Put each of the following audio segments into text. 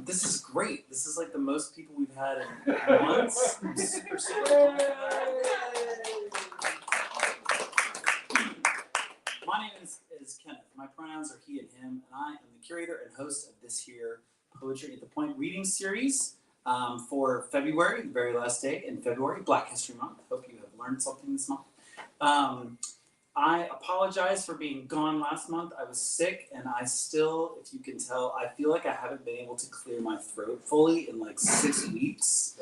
This is great. This is like the most people we've had in months. I'm super pumped. My name is Kenneth. My pronouns are he and him, and I am the curator and host of this here Poetry at the Point reading series for February, the very last day in February, Black History Month. Hope you have learned something this month. I apologize for being gone last month. I was sick, and I still, if you can tell, I feel like I haven't been able to clear my throat fully in like 6 weeks.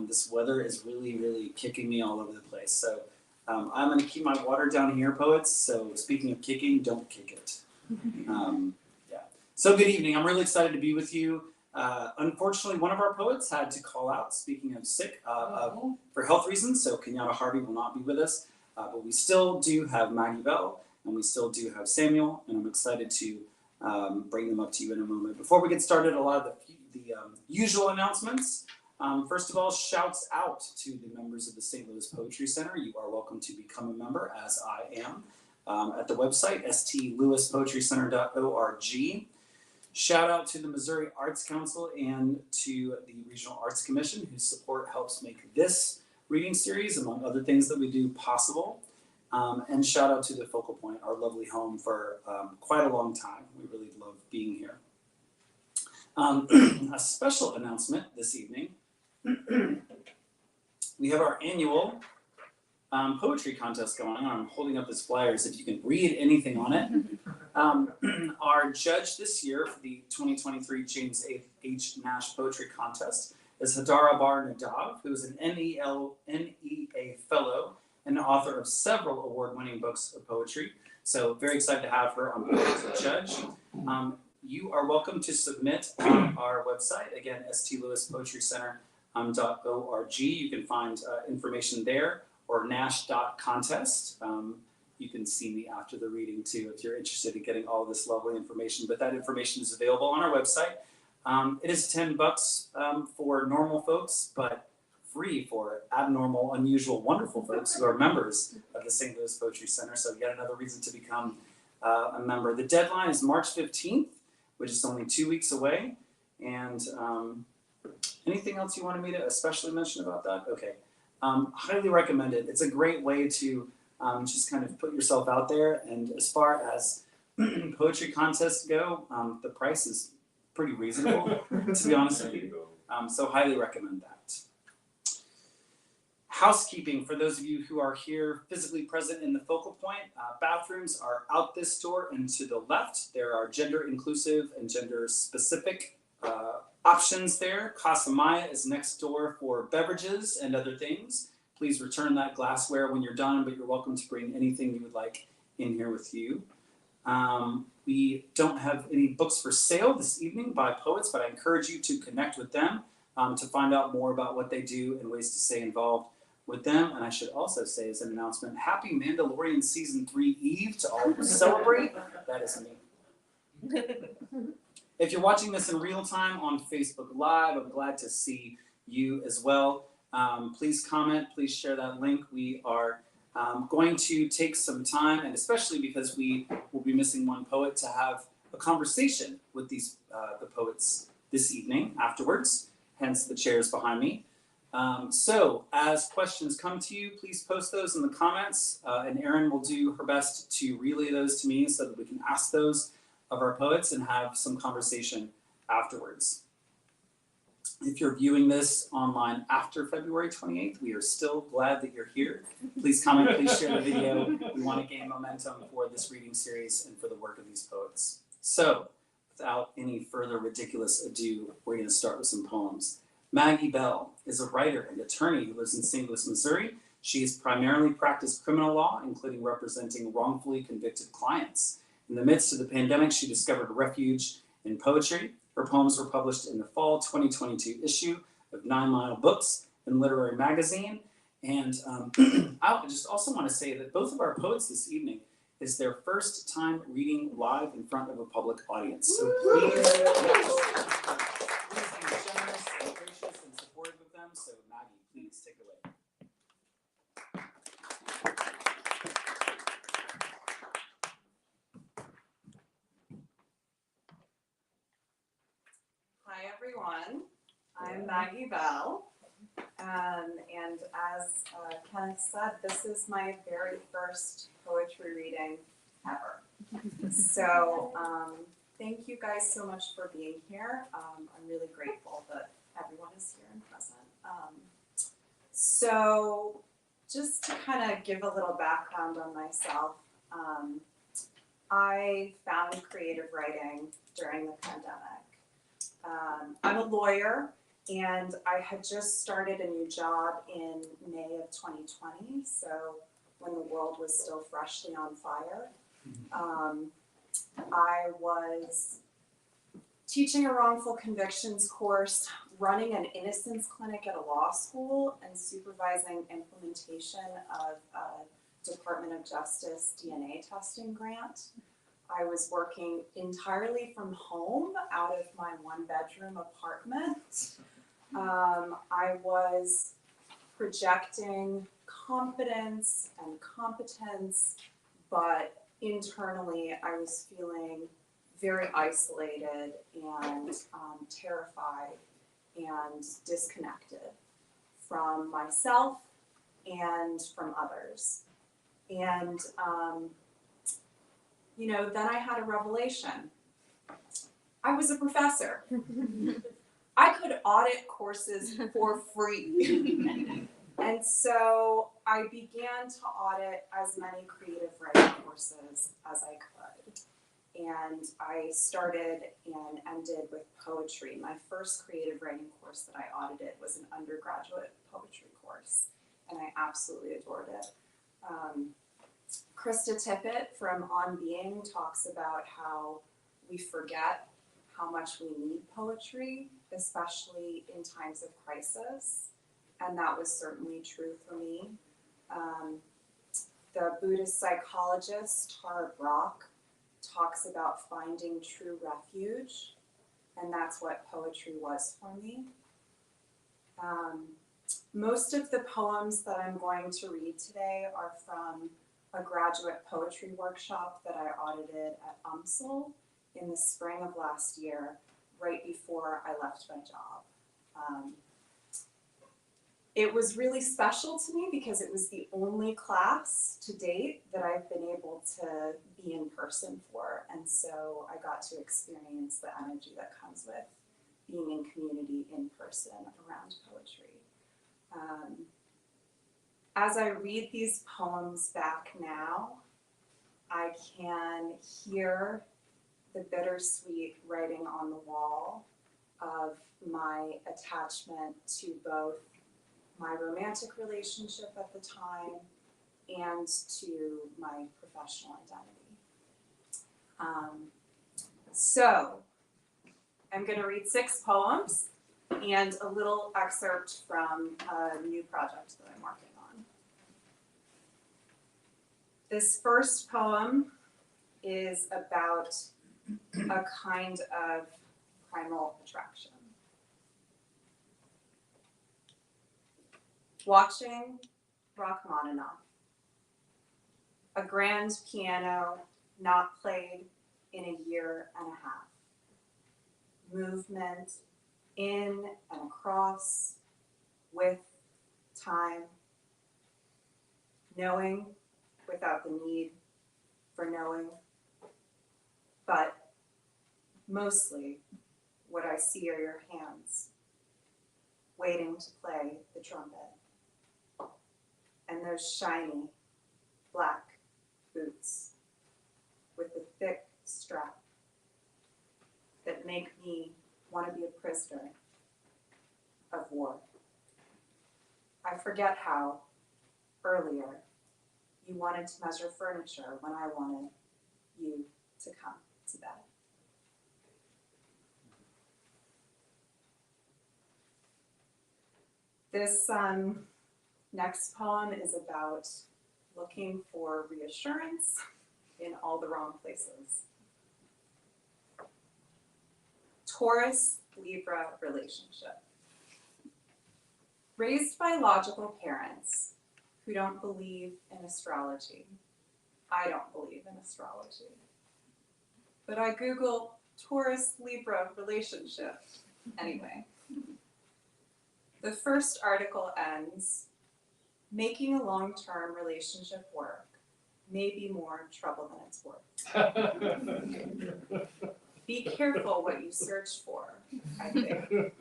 This weather is really, really kicking me all over the place. So I'm going to keep my water down here, poets. So speaking of kicking, don't kick it. Yeah. So good evening. I'm really excited to be with you. Unfortunately, one of our poets had to call out, speaking of sick, for health reasons. So Kenytha Harvey will not be with us. But we still do have Maggie Bell, and we still do have Samuel, and I'm excited to bring them up to you in a moment. Before we get started, a lot of the usual announcements. First of all, shouts out to the members of the St. Louis Poetry Center. You are welcome to become a member, as I am, at the website, stlouispoetrycenter.org. Shout out to the Missouri Arts Council and to the Regional Arts Commission, whose support helps make this reading series, among other things that we do, possible. And shout out to the Focal Point, our lovely home for quite a long time. We really love being here. A special announcement this evening. We have our annual poetry contest going on. I'm holding up his flyers if you can read anything on it. Our judge this year for the 2023 James H. Nash Poetry Contest is Hadara Bar Nadav, who is an NEA Fellow and author of several award-winning books of poetry. So very excited to have her on board as a judge. You are welcome to submit on our website, again, stlouispoetrycenter.org. You can find information there, or nash.contest. You can see me after the reading too if you're interested in getting all this lovely information, but that information is available on our website. It is $10 for normal folks, but free for abnormal, unusual, wonderful folks who are members of the St. Louis Poetry Center. So yet another reason to become a member. The deadline is March 15th, which is only 2 weeks away. And anything else you wanted me to especially mention about that? Okay. Highly recommend it. It's a great way to just kind of put yourself out there. And as far as poetry contests go, the price is pretty reasonable, to be honest with you. So highly recommend that. Housekeeping for those of you who are here physically present in the Focal Point. Bathrooms are out this door and to the left. There are gender inclusive and gender specific options there. Casa Maya is next door for beverages and other things. Please return that glassware when you're done, but you're welcome to bring anything you would like in here with you. We don't have any books for sale this evening by poets, but I encourage you to connect with them to find out more about what they do and ways to stay involved with them. And I should also say as an announcement, happy Mandalorian Season 3 Eve to all who celebrate. That is me. If you're watching this in real time on Facebook Live, I'm glad to see you as well. Please comment, please share that link. We are going to take some time, and especially because we will be missing one poet, to have a conversation with these the poets this evening afterwards, hence the chairs behind me. So as questions come to you, please post those in the comments, and Erin will do her best to relay those to me so that we can ask those of our poets and have some conversation afterwards. If you're viewing this online after February 28th, we are still glad that you're here. Please comment, please share the video. We want to gain momentum for this reading series and for the work of these poets. So, without any further ridiculous ado, we're going to start with some poems. Maggie Bell is a writer and attorney who lives in St. Louis, Missouri. She has primarily practiced criminal law, including representing wrongfully convicted clients. In the midst of the pandemic, she discovered refuge in poetry. Her poems were published in the fall 2022 issue of 9 Mile Books and Literary Magazine. And I just also want to say that both of our poets this evening is their first time reading live in front of a public audience. So please be generous and gracious and supportive of them. So Maggie, please take it away. everyone. I'm Maggie Bell, and as Kenneth said, this is my very first poetry reading ever. So thank you guys so much for being here. I'm really grateful that everyone is here and present. So just to kind of give a little background on myself, I found creative writing during the pandemic. I'm a lawyer, and I had just started a new job in May of 2020, so when the world was still freshly on fire. I was teaching a wrongful convictions course, running an innocence clinic at a law school, and supervising implementation of a Department of Justice DNA testing grant. I was working entirely from home out of my one-bedroom apartment. I was projecting confidence and competence, but internally I was feeling very isolated and terrified and disconnected from myself and from others. And then I had a revelation. I was a professor. I could audit courses for free. And so I began to audit as many creative writing courses as I could. And I started and ended with poetry. My first creative writing course that I audited was an undergraduate poetry course, and I absolutely adored it. Krista Tippett from On Being talks about how we forget how much we need poetry, especially in times of crisis, and that was certainly true for me. The Buddhist psychologist Tara Brach talks about finding true refuge, and that's what poetry was for me. Most of the poems that I'm going to read today are from a graduate poetry workshop that I audited at UMSL in the spring of last year, right before I left my job. It was really special to me because it was the only class to date that I've been able to be in person for, and so I got to experience the energy that comes with being in community in person around poetry. As I read these poems back now, I can hear the bittersweet writing on the wall of my attachment to both my romantic relationship at the time and to my professional identity. So I'm going to read 6 poems and a little excerpt from a new project that I'm working on. This first poem is about a kind of primal attraction. Watching Rachmaninoff, a grand piano not played in a year and a half. Movement in and across, with time, knowing without the need for knowing, but mostly what I see are your hands, waiting to play the trumpet. And those shiny black boots with the thick strap that make me want to be a prisoner of war. I forget how, earlier, you wanted to measure furniture when I wanted you to come to bed. This next poem is about looking for reassurance in all the wrong places. Taurus-Libra relationship. Raised by logical parents who don't believe in astrology. I don't believe in astrology. But I Google Taurus-Libra relationship, Anyway, the first article ends, making a long-term relationship work may be more trouble than it's worth. Be careful what you search for, I think.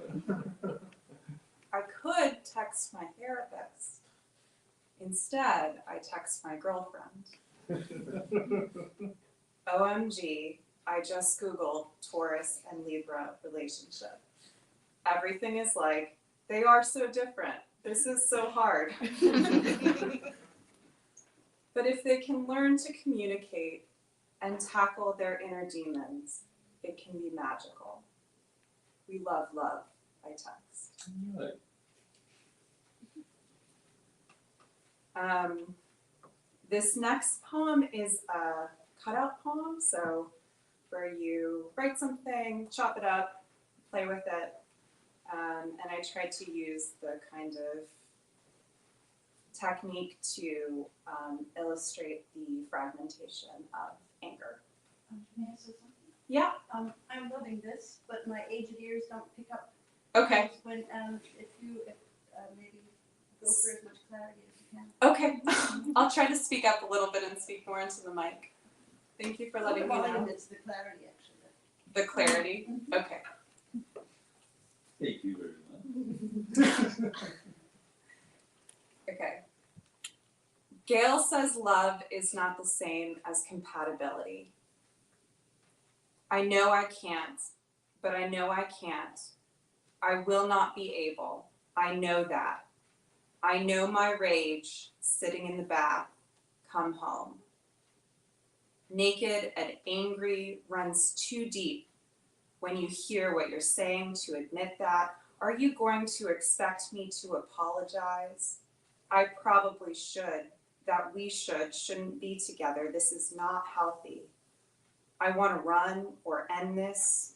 I could text my therapist. Instead, I text my girlfriend. OMG, I just Googled Taurus and Libra relationship. Everything is like, they are so different. This is so hard. But if they can learn to communicate and tackle their inner demons, it can be magical. We love love, I text. Right. This next poem is a cutout poem, so where you write something, chop it up, play with it, and I tried to use the kind of technique to illustrate the fragmentation of anger. May I say something? Yeah. I'm loving this, but my aged ears don't pick up. Okay. When if maybe go for as much clarity as you can. Okay. I'll try to speak up a little bit and speak more into the mic. Thank you for letting me know. It's the clarity, actually. The clarity? Okay. Thank you very much. Okay. Gail says love is not the same as compatibility. I know I can't, but I know I can't. I will not be able. I know that. I know my rage sitting in the bath. Come home. Naked and angry runs too deep. When you hear what you're saying to admit that, are you going to expect me to apologize? I probably should. That we shouldn't be together. This is not healthy. I want to run or end this.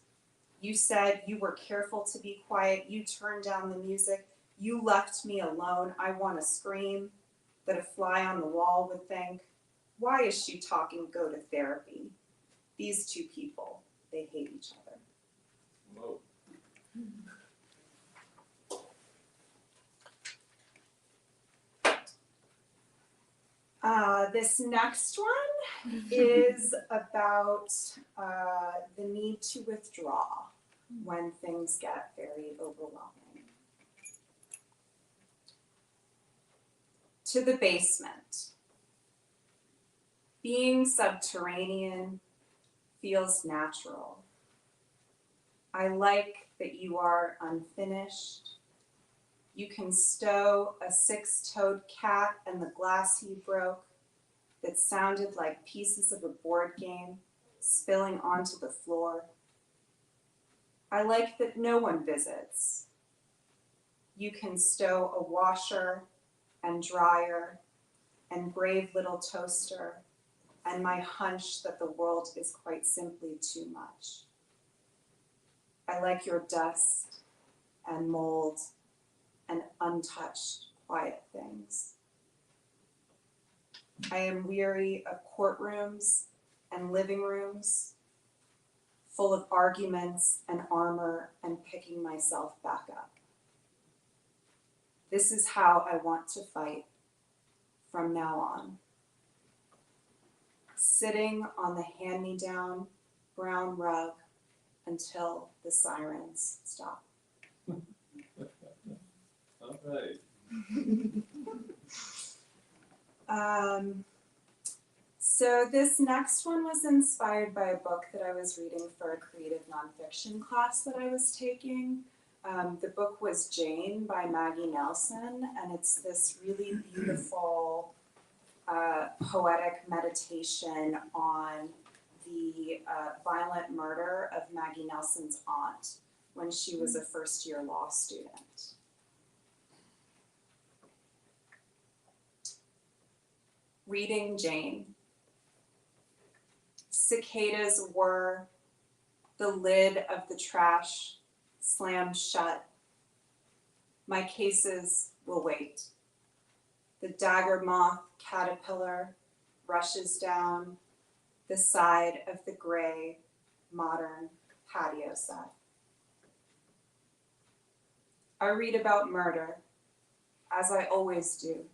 You said you were careful to be quiet. You turned down the music. You left me alone. I want to scream that a fly on the wall would think, why is she talking go to therapy? These two people, they hate each other. Whoa. This next one is about the need to withdraw when things get very overwhelming. To the basement. Being subterranean feels natural. I like that you are unfinished. You can stow a 6-toed cat and the glass he broke that sounded like pieces of a board game spilling onto the floor. I like that no one visits. You can stow a washer and dryer and brave little toaster and my hunch that the world is quite simply too much. I like your dust and mold and untouched quiet things. I am weary of courtrooms and living rooms full of arguments and armor and picking myself back up. This is how I want to fight from now on. Sitting on the hand-me-down brown rug until the sirens stop. All right. So this next one was inspired by a book that I was reading for a creative nonfiction class that I was taking. The book was Jane by Maggie Nelson, and it's this really beautiful poetic meditation on the violent murder of Maggie Nelson's aunt when she was a first-year law student. Reading Jane. Cicadas whir, the lid of the trash slammed shut. My cases will wait. The dagger moth caterpillar rushes down the side of the gray, modern patio set. I read about murder, as I always do.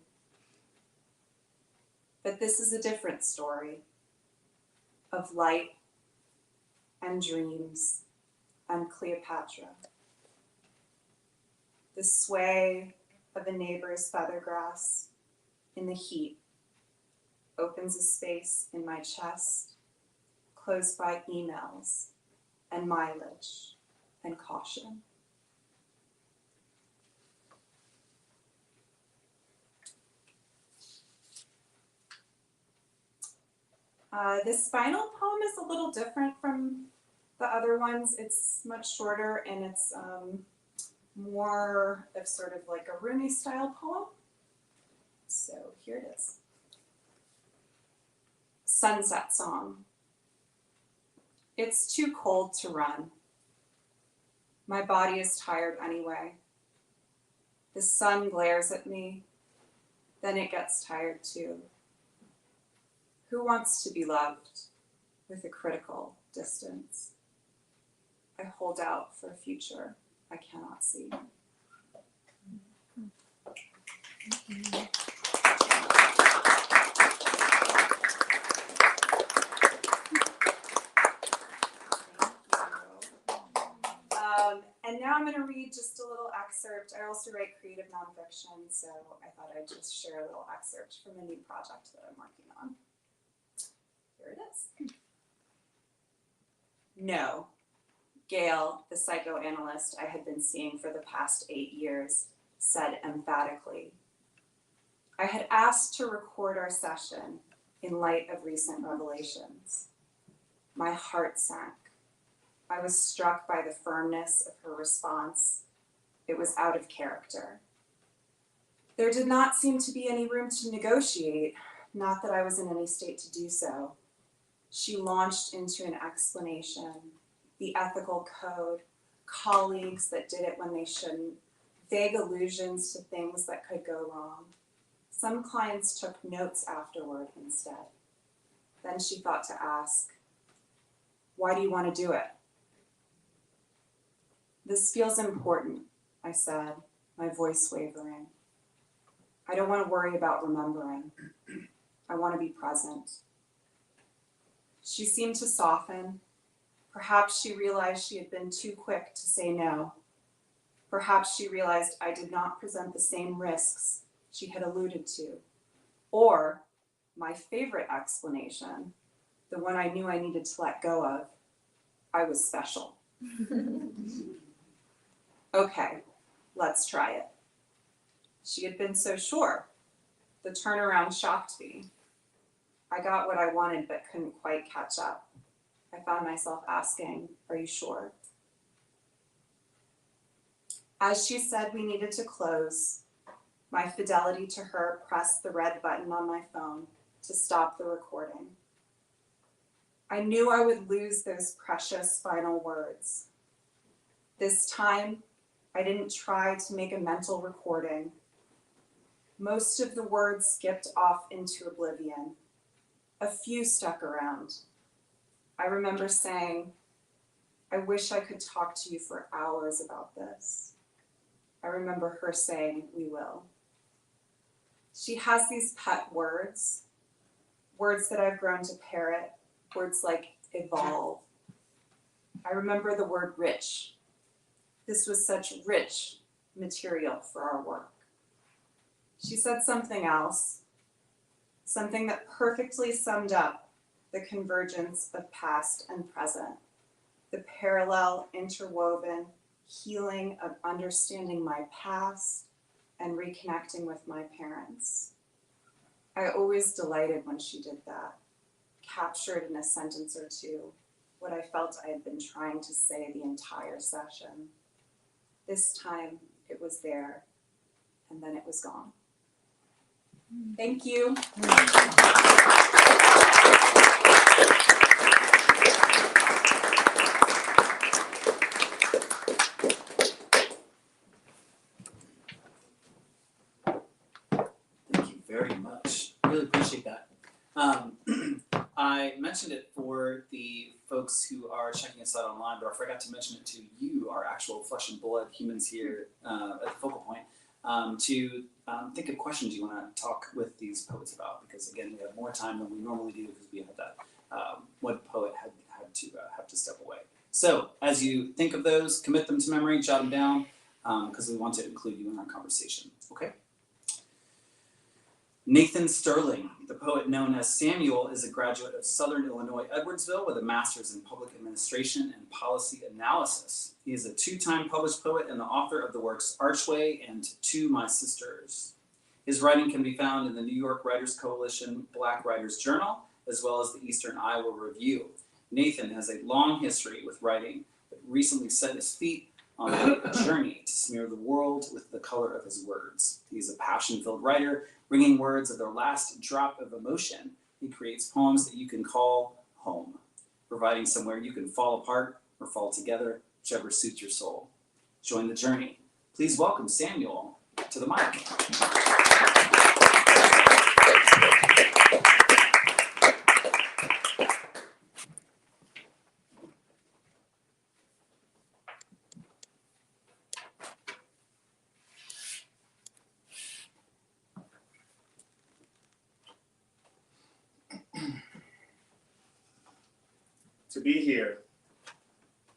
But this is a different story of light and dreams and Cleopatra. The sway of a neighbor's feathergrass in the heat opens a space in my chest, closed by emails and mileage and caution. This final poem is a little different from the other ones. It's much shorter and it's more of sort of like a Rumi style poem. So here it is. Sunset Song. It's too cold to run. My body is tired anyway. The sun glares at me, then it gets tired too. Who wants to be loved with a critical distance? I hold out for a future I cannot see. And now I'm going to read just a little excerpt. I also write creative nonfiction, so I thought I'd just share a little excerpt from a new project that I'm working on. Here it is. No. Gail, the psychoanalyst I had been seeing for the past 8 years, said emphatically. I had asked to record our session in light of recent revelations. My heart sank. I was struck by the firmness of her response. It was out of character. There did not seem to be any room to negotiate, not that I was in any state to do so. She launched into an explanation, the ethical code, colleagues that did it when they shouldn't, vague allusions to things that could go wrong. Some clients took notes afterward instead. Then she thought to ask, why do you want to do it? This feels important, I said, my voice wavering. I don't want to worry about remembering. I want to be present. She seemed to soften. Perhaps she realized she had been too quick to say no. Perhaps she realized I did not present the same risks she had alluded to. Or, my favorite explanation, the one I knew I needed to let go of, I was special. Okay, let's try it. She had been so sure. The turnaround shocked me. I got what I wanted but couldn't quite catch up. I found myself asking, are you sure? As she said we needed to close, my fidelity to her pressed the red button on my phone to stop the recording. I knew I would lose those precious final words. This time, I didn't try to make a mental recording. Most of the words skipped off into oblivion. A few stuck around. I remember saying, I wish I could talk to you for hours about this. I remember her saying, we will. She has these pet words, words that I've grown to parrot, words like evolve. I remember the word rich. This was such rich material for our work. She said something else, something that perfectly summed up the convergence of past and present, the parallel, interwoven healing of understanding my past and reconnecting with my parents. I always delighted when she did that, captured in a sentence or two what I felt I had been trying to say the entire session. This time it was there, and then it was gone. Thank you. Thank you very much. Really appreciate that. I mentioned it for the folks who are checking us out online, but or I forgot to mention it to you, our actual flesh and blood humans here at the focal point, to think of questions you want to talk with these poets about. Because again, we have more time than we normally do because we had that one poet had to step away. So as you think of those, commit them to memory, jot them down, because we want to include you in our conversation. Okay. Nathan Sterling, the poet known as Samuel, is a graduate of Southern Illinois Edwardsville with a master's in public administration and policy analysis. He is a 2-time published poet and the author of the works Archway and To My Sisters. His writing can be found in the New York Writers Coalition Black Writers Journal, as well as the Eastern Iowa Review. Nathan has a long history with writing, but recently set his feet on a journey to smear the world with the color of his words. He's a passion-filled writer, bringing words of their last drop of emotion. He creates poems that you can call home, providing somewhere you can fall apart or fall together, whichever suits your soul. Join the journey. Please welcome Samuel to the mic. To be here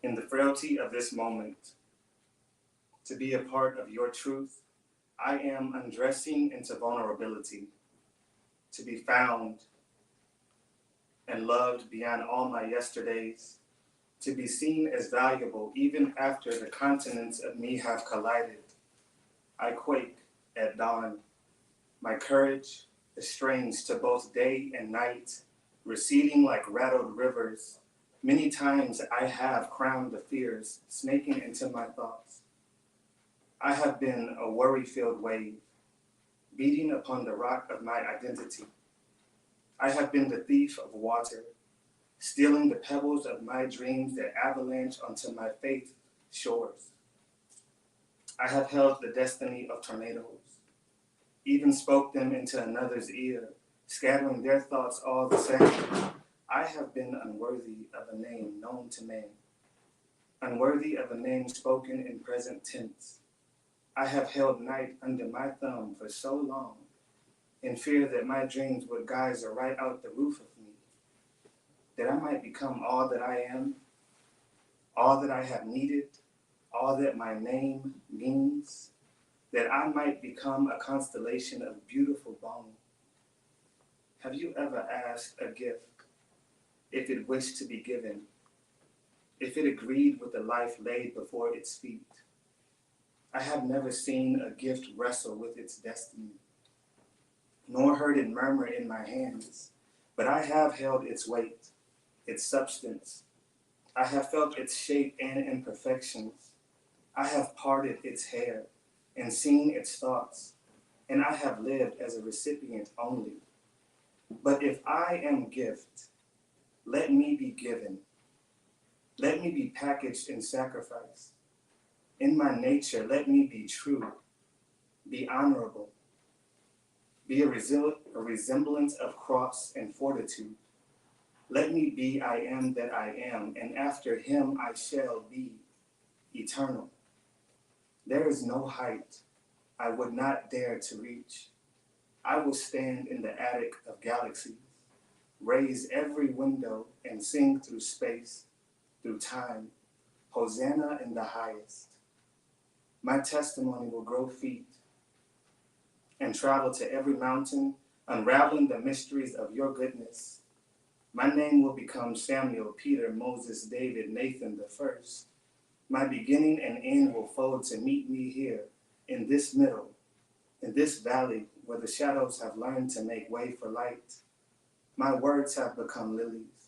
in the frailty of this moment, to be a part of your truth, I am undressing into vulnerability, to be found and loved beyond all my yesterdays, to be seen as valuable even after the continents of me have collided. I quake at dawn, my courage estranged to both day and night, receding like rattled rivers. Many times I have crowned the fears snaking into my thoughts. I have been a worry-filled wave, beating upon the rock of my identity. I have been the thief of water, stealing the pebbles of my dreams that avalanche onto my faith shores. I have held the destiny of tornadoes, even spoke them into another's ear, scattering their thoughts all the same. I have been unworthy of a name known to man, unworthy of a name spoken in present tense. I have held night under my thumb for so long, in fear that my dreams would geyser right out the roof of me, that I might become all that I am, all that I have needed, all that my name means, that I might become a constellation of beautiful bone. Have you ever asked a gift if it wished to be given, if it agreed with the life laid before its feet? I have never seen a gift wrestle with its destiny, nor heard it murmur in my hands, but I have held its weight, its substance. I have felt its shape and imperfections. I have parted its hair and seen its thoughts, and I have lived as a recipient only. But if I am gift, let me be given. Let me be packaged in sacrifice. In my nature, let me be true, be honorable, be a resemblance of cross and fortitude. Let me be I am that I am, and after him I shall be eternal. There is no height I would not dare to reach. I will stand in the attic of galaxies, raise every window and sing through space, through time, Hosanna in the highest. My testimony will grow feet and travel to every mountain, unraveling the mysteries of your goodness. My name will become Samuel, Peter, Moses, David, Nathan the first. My beginning and end will fold to meet me here in this middle, in this valley where the shadows have learned to make way for light. My words have become lilies,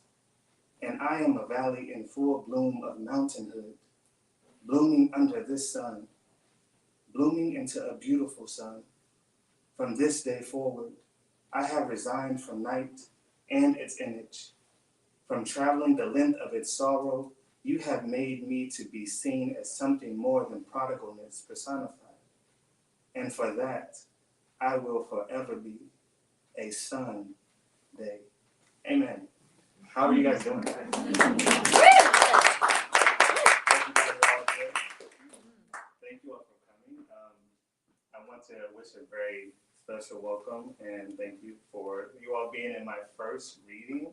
and I am a valley in full bloom of mountainhood, blooming under this sun, blooming into a beautiful sun. From this day forward, I have resigned from night and its image. From traveling the length of its sorrow, you have made me to be seen as something more than prodigalness personified. And for that, I will forever be a Sunday. Amen. How are you guys doing? want to wish a very special welcome and thank you for you all being in my first reading.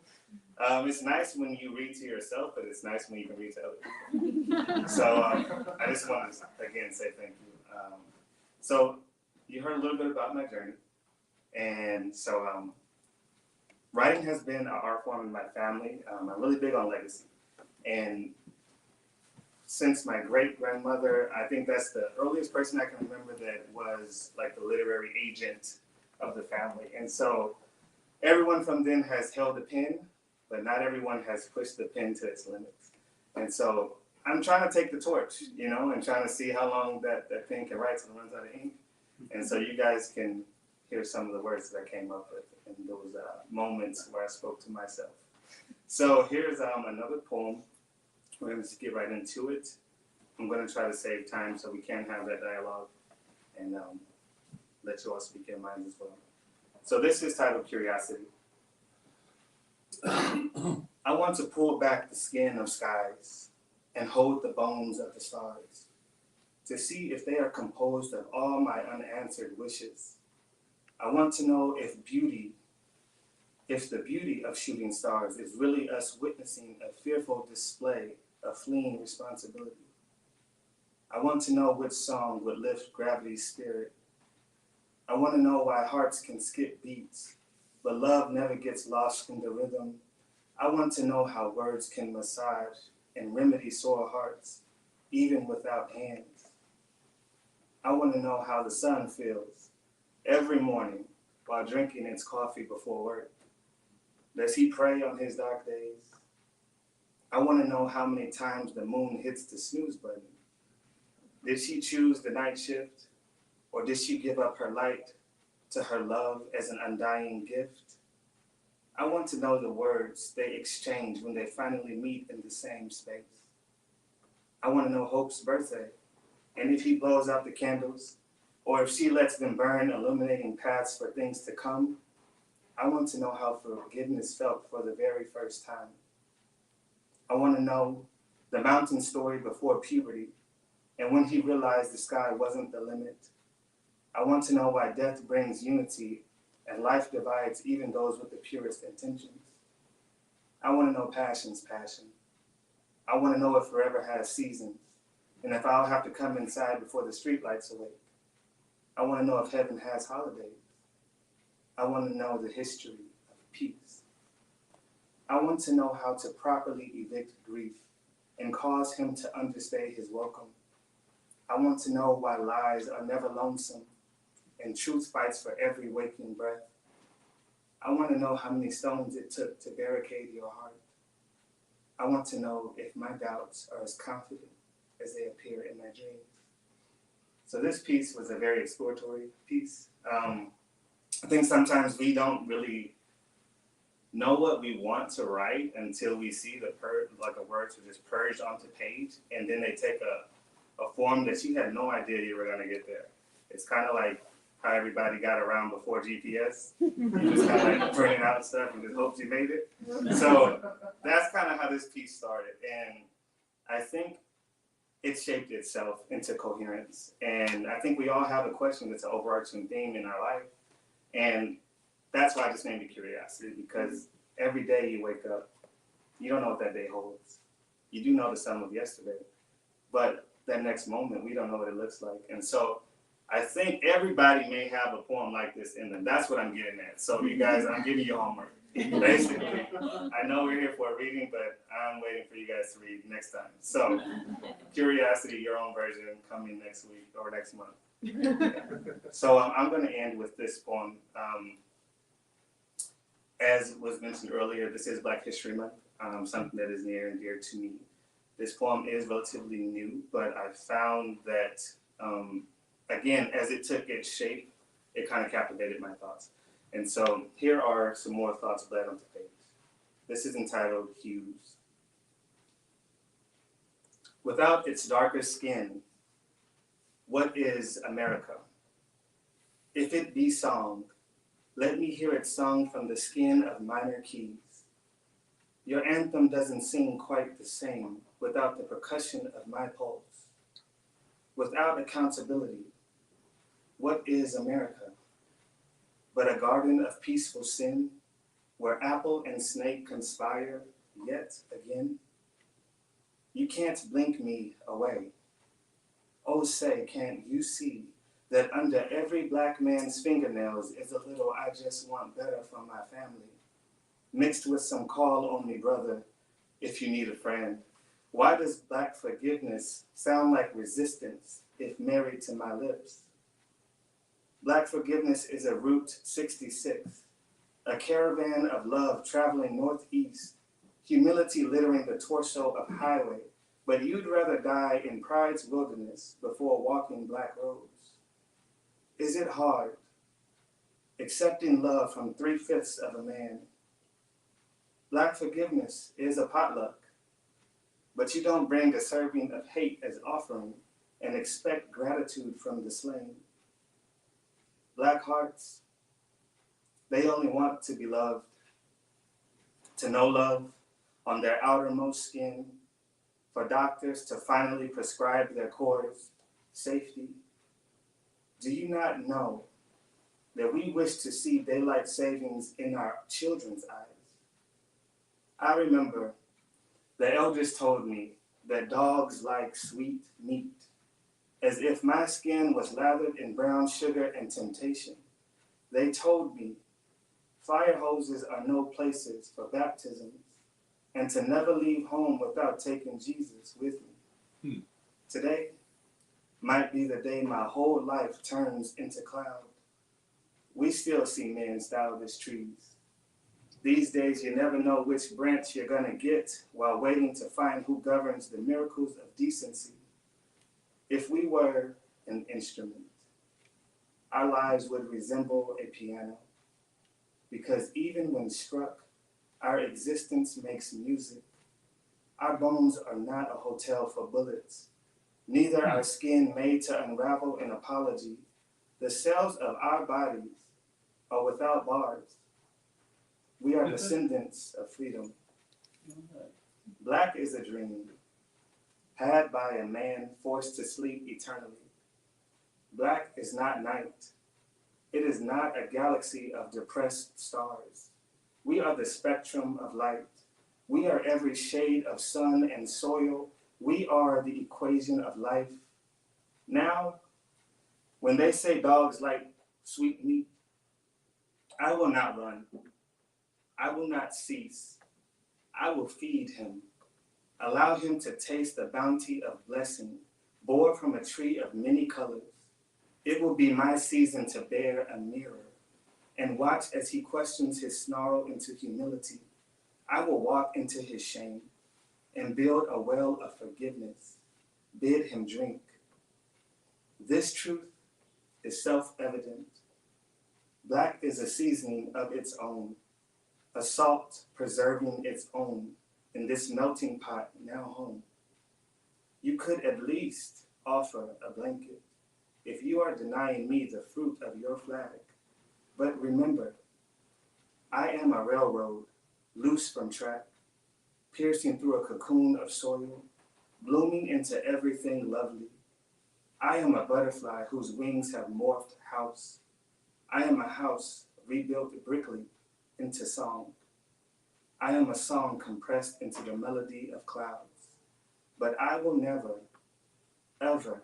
It's nice when you read to yourself, but it's nice when you can read to other people. So I just want to again say thank you. So you heard a little bit about my journey, and so writing has been an art form in my family. I'm really big on legacy, and since my great-grandmother, I think that's the earliest person I can remember that was like the literary agent of the family. And so everyone from then has held a pen, but not everyone has pushed the pen to its limits. And so I'm trying to take the torch, you know, and trying to see how long that pen can write till it runs out of ink. And so you guys can hear some of the words that I came up with in those moments where I spoke to myself. So here's another poem. We're going to just get right into it. I'm going to try to save time so we can have that dialogue and let you all speak your minds as well. So this is titled Curiosity. I want to pull back the skin of skies and hold the bones of the stars to see if they are composed of all my unanswered wishes. I want to know if the beauty of shooting stars is really us witnessing a fearful display of fleeing responsibility. I want to know which song would lift gravity's spirit. I want to know why hearts can skip beats, but love never gets lost in the rhythm. I want to know how words can massage and remedy sore hearts, even without hands. I want to know how the sun feels every morning while drinking its coffee before work. Does he pray on his dark days? I want to know how many times the moon hits the snooze button. Did she choose the night shift, or did she give up her light to her love as an undying gift? I want to know the words they exchange when they finally meet in the same space. I want to know Hope's birthday, and if he blows out the candles, or if she lets them burn, illuminating paths for things to come. I want to know how forgiveness felt for the very first time. I want to know the mountain story before puberty, and when he realized the sky wasn't the limit. I want to know why death brings unity and life divides even those with the purest intentions. I want to know passion's passion. I want to know if forever has seasons, and if I'll have to come inside before the streetlights awake. I want to know if heaven has holidays. I want to know the history of peace. I want to know how to properly evict grief and cause him to understay his welcome. I want to know why lies are never lonesome and truth fights for every waking breath. I want to know how many stones it took to barricade your heart. I want to know if my doubts are as confident as they appear in my dreams. So this piece was a very exploratory piece. I think sometimes we don't really know what we want to write until we see a word to just purge onto page, and then they take a form that you had no idea you were going to get there. It's kind of like how everybody got around before GPS. You just kind of like printing out stuff and just hopes you made it. So that's kind of how this piece started, and I think it shaped itself into coherence. And I think we all have a question that's an overarching theme in our life, and that's why I just named it Curiosity, because every day you wake up, you don't know what that day holds. You do know the sum of yesterday, but that next moment, we don't know what it looks like. And so I think everybody may have a poem like this in them. That's what I'm getting at. So you guys, I'm giving you homework. Basically, I know we're here for a reading, but I'm waiting for you guys to read next time. So Curiosity, your own version, coming next week or next month. So I'm going to end with this poem. As was mentioned earlier, this is Black History Month, something that is near and dear to me. This poem is relatively new, but I found that, again, as it took its shape, it kind of captivated my thoughts. And so here are some more thoughts bled onto page. This is entitled Hues. Without its darker skin, what is America? If it be song, let me hear it sung from the skin of minor keys. Your anthem doesn't sing quite the same without the percussion of my pulse. Without accountability, What is America? But a garden of peaceful sin, where apple and snake conspire yet again? You can't blink me away. Oh, say, can't you see that under every black man's fingernails is a little I just want better from my family, mixed with some call on me, brother, if you need a friend. Why does black forgiveness sound like resistance if married to my lips? Black forgiveness is a Route 66, a caravan of love traveling northeast, humility littering the torso of highway, but you'd rather die in pride's wilderness before walking black roads. Is it hard accepting love from 3/5 of a man? Black forgiveness is a potluck, but you don't bring a serving of hate as offering and expect gratitude from the slain. Black hearts, they only want to be loved, to know love on their outermost skin, for doctors to finally prescribe their cores, safety. Do you not know that we wish to see daylight savings in our children's eyes? I remember the elders told me that dogs like sweet meat, as if my skin was lathered in brown sugar and temptation. They told me fire hoses are no places for baptisms, and to never leave home without taking Jesus with me. Today might be the day my whole life turns into cloud. We still see men styled as trees. These days, you never know which branch you're gonna get while waiting to find who governs the miracles of decency. If we were an instrument, our lives would resemble a piano, because even when struck, our existence makes music. Our bones are not a hotel for bullets, neither our skin made to unravel an apology. The cells of our bodies are without bars. We are descendants of freedom. Black is a dream, had by a man forced to sleep eternally. Black is not night. It is not a galaxy of depressed stars. We are the spectrum of light. We are every shade of sun and soil. We are the equation of life. Now, when they say dogs like sweet meat, I will not run. I will not cease. I will feed him. Allow him to taste the bounty of blessing, bore from a tree of many colors. It will be my season to bear a mirror and watch as he questions his snarl into humility. I will walk into his shame and build a well of forgiveness, bid him drink. This truth is self-evident. Black is a seasoning of its own, a salt preserving its own in this melting pot now home. You could at least offer a blanket if you are denying me the fruit of your flag. But remember, I am a railroad, loose from track, piercing through a cocoon of soil, blooming into everything lovely. I am a butterfly whose wings have morphed house. I am a house rebuilt brickly into song. I am a song compressed into the melody of clouds. But I will never, ever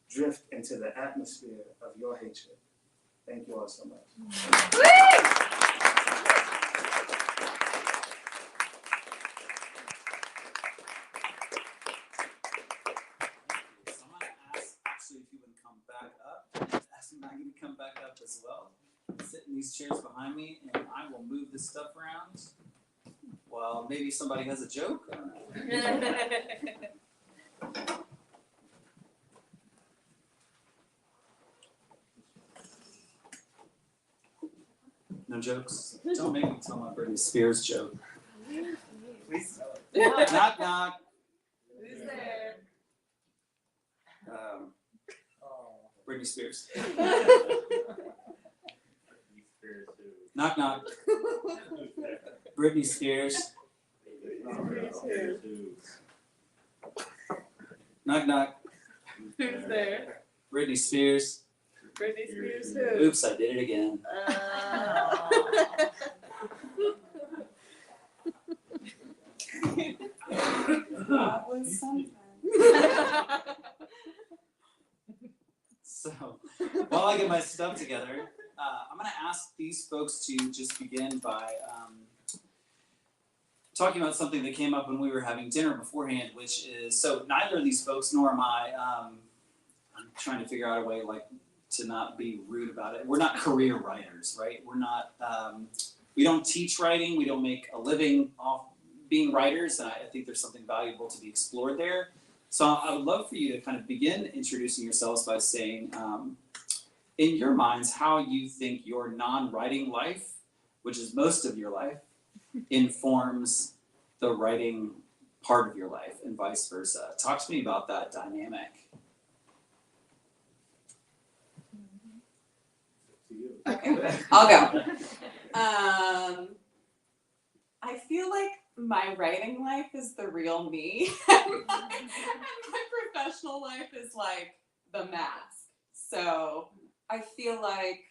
drift into the atmosphere of your hatred. Thank you all so much. So I'm going to ask, actually, if you would come back up, ask Maggie to come back up as well. Sit in these chairs behind me, and I will move this stuff around. Well, maybe somebody has a joke. No jokes? Don't make me tell my Britney Spears joke. Knock, knock. Who's there? Britney Spears. Britney Spears who? Knock, knock. Who's there? Britney Spears. Spears who? Knock, knock. Who's there? Britney Spears. Britney Spears who? Oops, I did it again. That was something. So, while I get my stuff together, I'm going to ask these folks to just begin by talking about something that came up when we were having dinner beforehand, which is, so neither of these folks nor am I, I'm trying to figure out a way to not be rude about it. We're not career writers, right? We're not, we don't teach writing, we don't make a living off being writers, and I think there's something valuable to be explored there. So I would love for you to kind of begin introducing yourselves by saying, in your minds, how you think your non-writing life, which is most of your life, informs the writing part of your life and vice versa. Talk to me about that dynamic. Okay, I'll go. I feel like my writing life is the real me, and my professional life is like the mask. So I feel like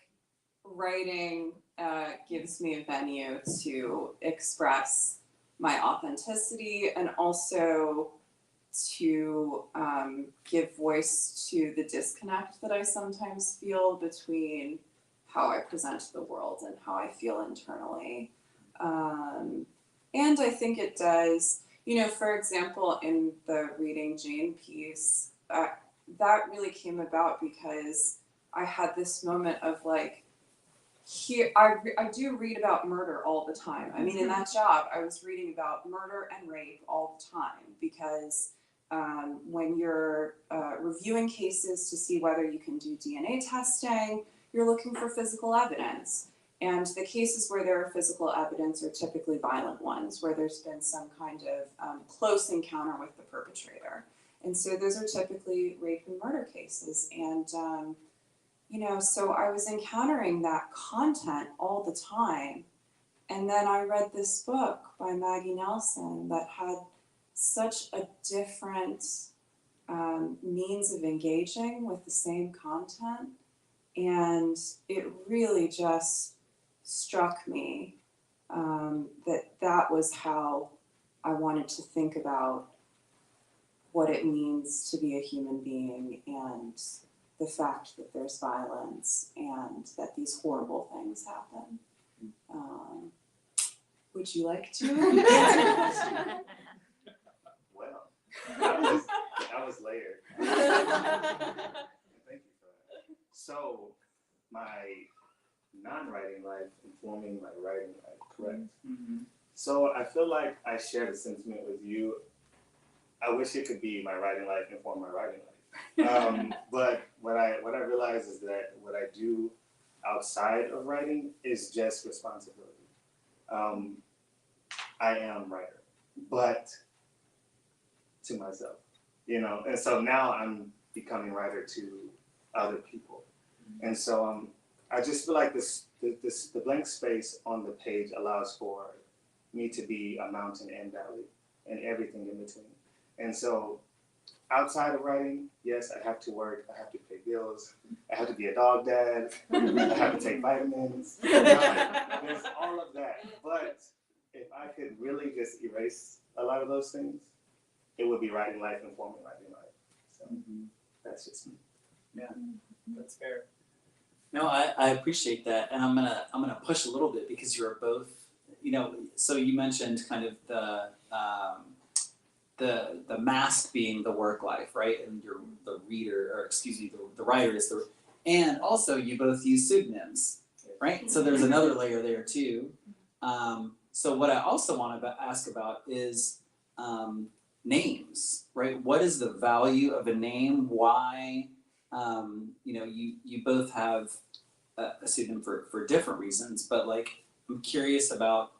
writing gives me a venue to express my authenticity and also to give voice to the disconnect that I sometimes feel between how I present to the world and how I feel internally. And I think it does, for example, in the Reading Jane piece, that really came about because I had this moment of like, here, I do read about murder all the time. I mean, in that job, I was reading about murder and rape all the time because when you're reviewing cases to see whether you can do DNA testing, you're looking for physical evidence. And the cases where there are physical evidence are typically violent ones, where there's been some kind of close encounter with the perpetrator. And so those are typically rape and murder cases. And so I was encountering that content all the time. And then I read this book by Maggie Nelson that had such a different means of engaging with the same content. And it really just struck me that was how I wanted to think about what it means to be a human being and the fact that there's violence and that these horrible things happen. Would you like to? Well, that was layered. Thank you for that. So, my non-writing life informing my writing life, correct? Mm-hmm. So I feel like I share the sentiment with you. I wish it could be my writing life inform my writing life. But what I realize is that what I do outside of writing is just responsibility. I am a writer, but to myself, and so now I'm becoming writer to other people. And so I just feel like the blank space on the page allows for me to be a mountain and valley and everything in between. And so outside of writing, yes, I have to work, I have to pay bills, I have to be a dog dad, I have to take vitamins, there's all of that. But if I could really just erase a lot of those things, it would be writing life informing writing life. So that's just me. Yeah, that's fair. No, I appreciate that, and I'm gonna push a little bit because you're both, so you mentioned kind of the mask being the work life, right? And you're the reader, or excuse me, the writer is and also you both use pseudonyms, right? So there's another layer there too. So what I also want to ask about is names, right? What is the value of a name? Why? You both have a pseudonym for different reasons, but I'm curious about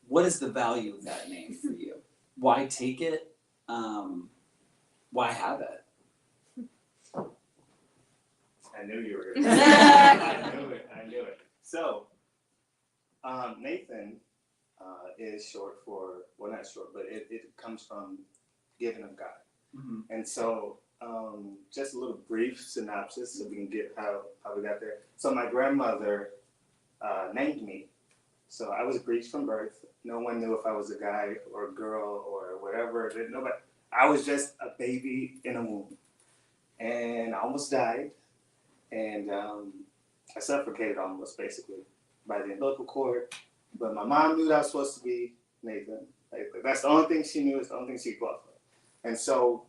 what is the value of that name for you? Why take it? Why have it? I knew you were going to say that. I knew it. So, Nathan is short for, well, not short, but it comes from given of God. Mhm. And so, just a little brief synopsis so we can get how we got there. So my grandmother named me. So I was breached from birth. No one knew if I was a guy or a girl or whatever. Nobody. I was just a baby in a womb, and I almost died. And I suffocated almost, basically, by the umbilical cord. But my mom knew that I was supposed to be Nathan. Like, that's the only thing she knew. It's the only thing she could go off of. And so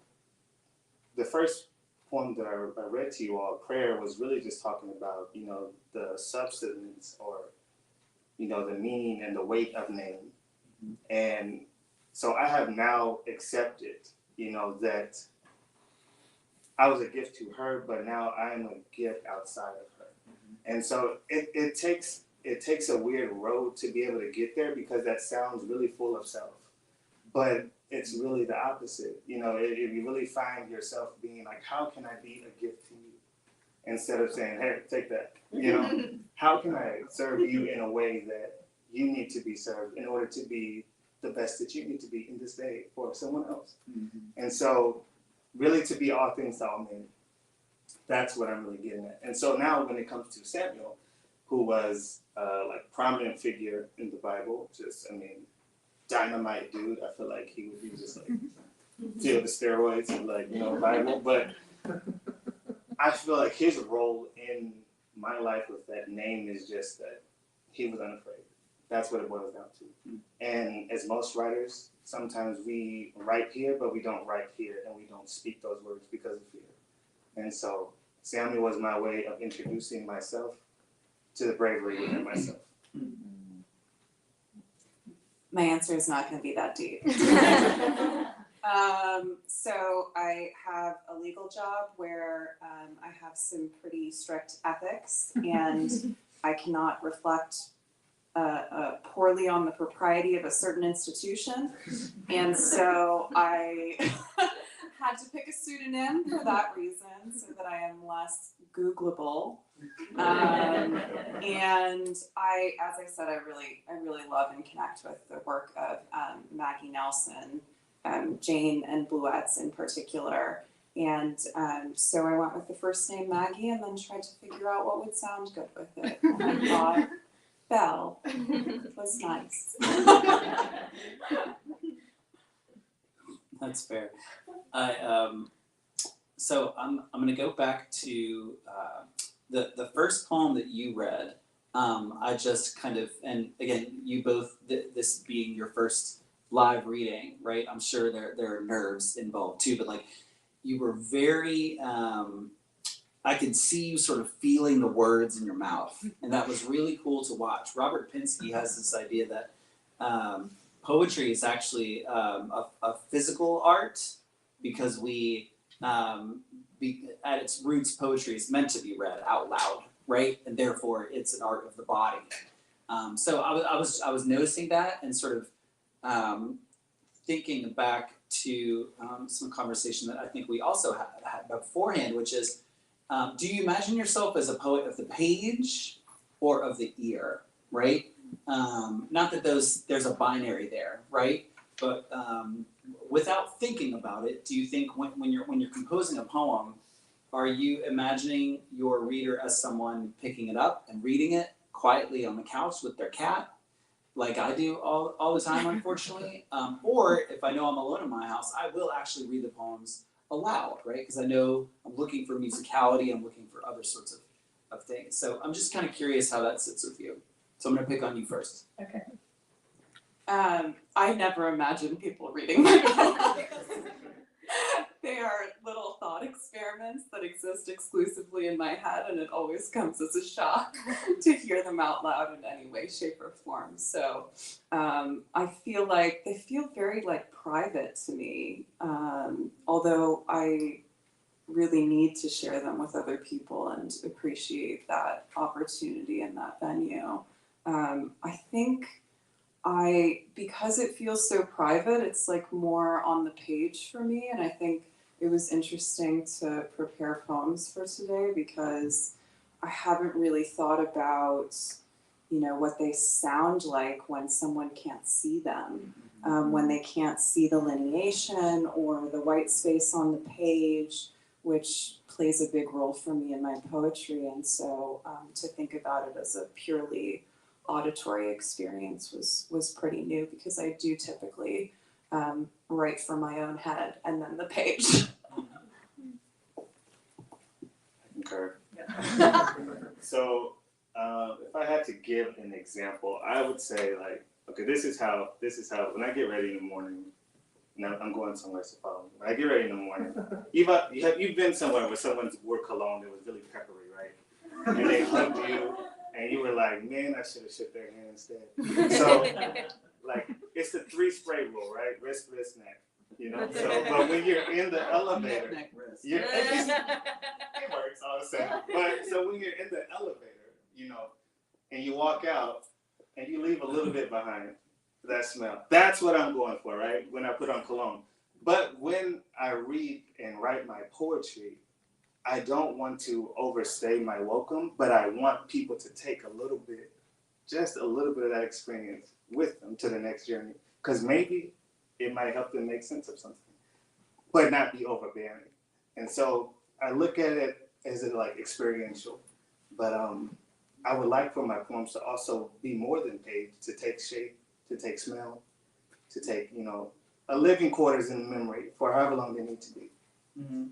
the first poem that I read to you all, prayer, was really just talking about, the substance or, the meaning and the weight of name. And so I have now accepted, that I was a gift to her, but now I am a gift outside of her. And so it takes a weird road to be able to get there, because that sounds really full of self. But it's really the opposite. If you really find yourself being like, how can I be a gift to you? Instead of saying, hey, take that. How can I serve you in a way that you need to be served in order to be the best that you need to be in this day for someone else? Mm-hmm. And so really to be all things to all men. That's what I'm really getting at. And so now when it comes to Samuel, who was like prominent figure in the Bible, dynamite dude. I feel like he would be just like feel the steroids and Bible. But I feel like his role in my life with that name is just that he was unafraid. That's what it boils down to. And as most writers, sometimes we write here, but we don't write here, and we don't speak those words because of fear. And so Samuel was my way of introducing myself to the bravery within myself. My answer is not going to be that deep. So I have a legal job where I have some pretty strict ethics, and I cannot reflect poorly on the propriety of a certain institution. And so I had to pick a pseudonym for that reason, so that I am less Googleable. And as I said, I really love and connect with the work of Maggie Nelson, Jane and Bluet's in particular. And so I went with the first name Maggie, and then tried to figure out what would sound good with it. And I thought Bell was nice. That's fair. So I'm going to go back to the first poem that you read. I just kind of, and again, you both, this being your first live reading, right? I'm sure there are nerves involved too, but like you were very, I could see you sort of feeling the words in your mouth, and that was really cool to watch. Robert Pinsky has this idea that poetry is actually a physical art, because at its roots, poetry is meant to be read out loud, right? And therefore, it's an art of the body. So I was noticing that, and sort of thinking back to some conversation that I think we also had beforehand, which is, do you imagine yourself as a poet of the page or of the ear, right? Not that there's a binary there, right? But without thinking about it, do you think when you're composing a poem, are you imagining your reader as someone picking it up and reading it quietly on the couch with their cat, like I do all the time, unfortunately? Or if I know I'm alone in my house, I will actually read the poems aloud, right? Because I know I'm looking for musicality, I'm looking for other sorts of things. So I'm just kind of curious how that sits with you. So I'm going to pick on you first. Okay. I never imagine people reading my poems. They are little thought experiments that exist exclusively in my head, and it always comes as a shock to hear them out loud in any way, shape, or form. So I feel like they feel very private to me, although I really need to share them with other people and appreciate that opportunity and that venue. I think because it feels so private, it's more on the page for me, and I think it was interesting to prepare poems for today because I haven't really thought about, what they sound like when someone can't see them, when they can't see the lineation or the white space on the page, which plays a big role for me in my poetry. And so to think about it as a purely auditory experience was pretty new, because I do typically write for my own head and then the page. Concur. So if I had to give an example, I would say like, okay, this is how when I get ready in the morning. Now I'm going somewhere to follow. When I get ready in the morning, you've been somewhere where someone's wore cologne that was really peppery, right? And they hugged you, and you were like, man, I should have shook their hand instead. So like, it's the 3 spray rule, right? Wrist, wrist, neck. So but when you're in the elevator, Neck, wrist. it works all the same. But so when you're in the elevator, and you walk out and you leave a little bit behind, that smell. That's what I'm going for, right? When I put on cologne. But when I read and write my poetry, I don't want to overstay my welcome, but I want people to take just a little bit of that experience with them to the next journey. Because maybe it might help them make sense of something, but not be overbearing. And so I look at it as like experiential, but I would like for my poems to also be more than page, to take shape, to take smell, to take, a living quarters in memory for however long they need to be. Mm-hmm.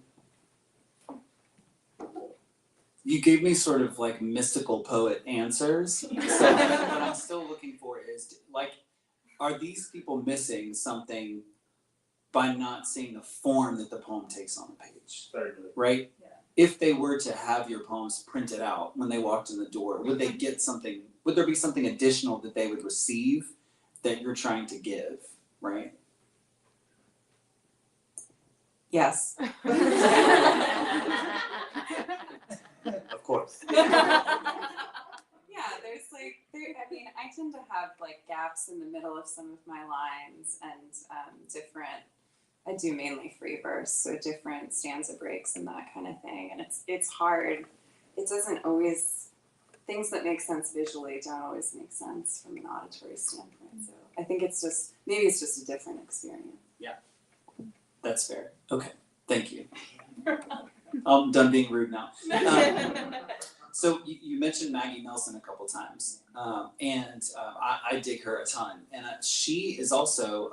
You gave me sort of like mystical poet answers. So what I'm still looking for is like, are these people missing something by not seeing the form that the poem takes on the page? Certainly. Right? Yeah. If they were to have your poems printed out when they walked in the door, would they get something? Would there be something additional that they would receive that you're trying to give? Right? Yes. Of course. Yeah, I tend to have like gaps in the middle of some of my lines, and I do mainly free verse, so different stanza breaks and that kind of thing. And it's hard. It doesn't always, things that make sense visually don't always make sense from an auditory standpoint. So I think maybe it's just a different experience. That's fair. Okay. Thank you. I'm done being rude now. So you mentioned Maggie Nelson a couple times, and I dig her a ton. And she is also,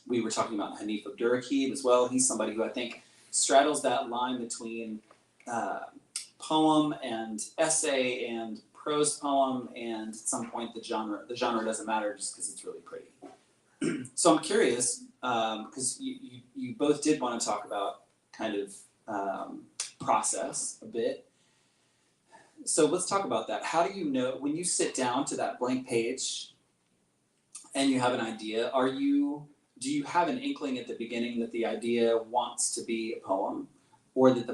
we were talking about Hanif Abdurraqib as well. He's somebody who I think straddles that line between poem and essay and prose poem, and at some point the genre doesn't matter just because it's really pretty. So I'm curious, because you both did want to talk about kind of process a bit. So let's talk about that. How do you know when you sit down to that blank page and you have an idea, do you have an inkling at the beginning that the idea wants to be a poem, or that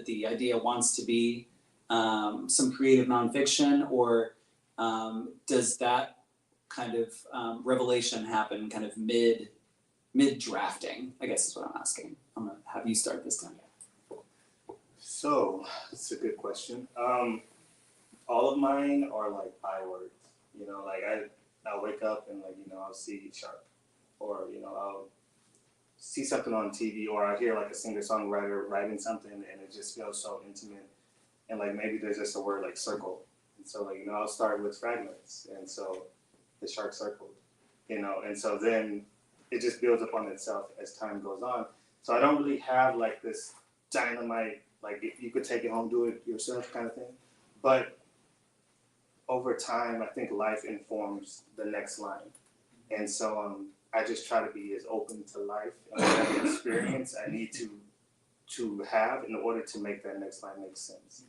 the idea wants to be some creative nonfiction, or does that kind of revelation happen kind of mid drafting, I guess is what I'm asking. I'm gonna have you start this time. So that's a good question. All of mine are like bywords. Like I'll wake up and I'll see Sharp, or I'll see something on TV, or I hear like a singer-songwriter writing something, and it just feels so intimate. And like maybe there's just a word like circle, and so I'll start with fragments, and so the shark circled, and so then it just builds upon itself as time goes on. So I don't really have like this dynamite, like if you could take it home, do it yourself kind of thing. But over time, I think life informs the next line. And so I just try to be as open to life and whatever experience I need to have in order to make that next line make sense.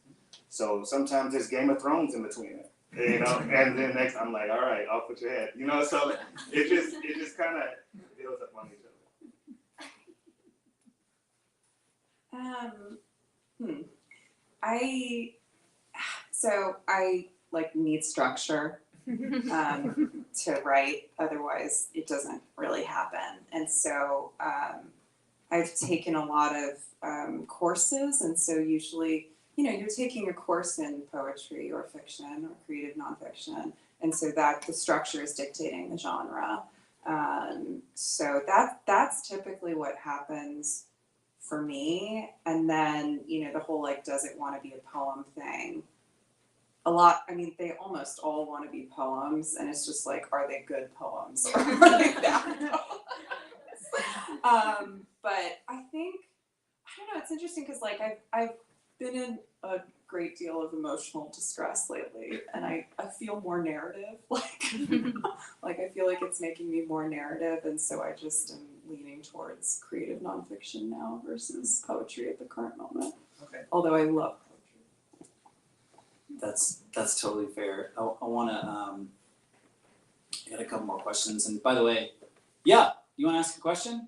So sometimes there's Game of Thrones in between it, and then next I'm like, all right, off with your head, so it just kind of builds up on each other. I like need structure to write, otherwise it doesn't really happen. And so I've taken a lot of courses, and so usually you're taking a course in poetry or fiction or creative nonfiction, and so that the structure is dictating the genre. So that's typically what happens for me. And then, the whole like, does it want to be a poem thing? They almost all want to be poems, and it's just like, are they good poems or are they bad poems? But I think, I don't know, it's interesting because like I've been in a great deal of emotional distress lately, and I feel more narrative, like I feel like it's making me more narrative, and so I just am leaning towards creative nonfiction now versus poetry at the current moment. Okay. Although I love poetry. That's totally fair. I want to I got a couple more questions, and by the way, yeah, you want to ask a question?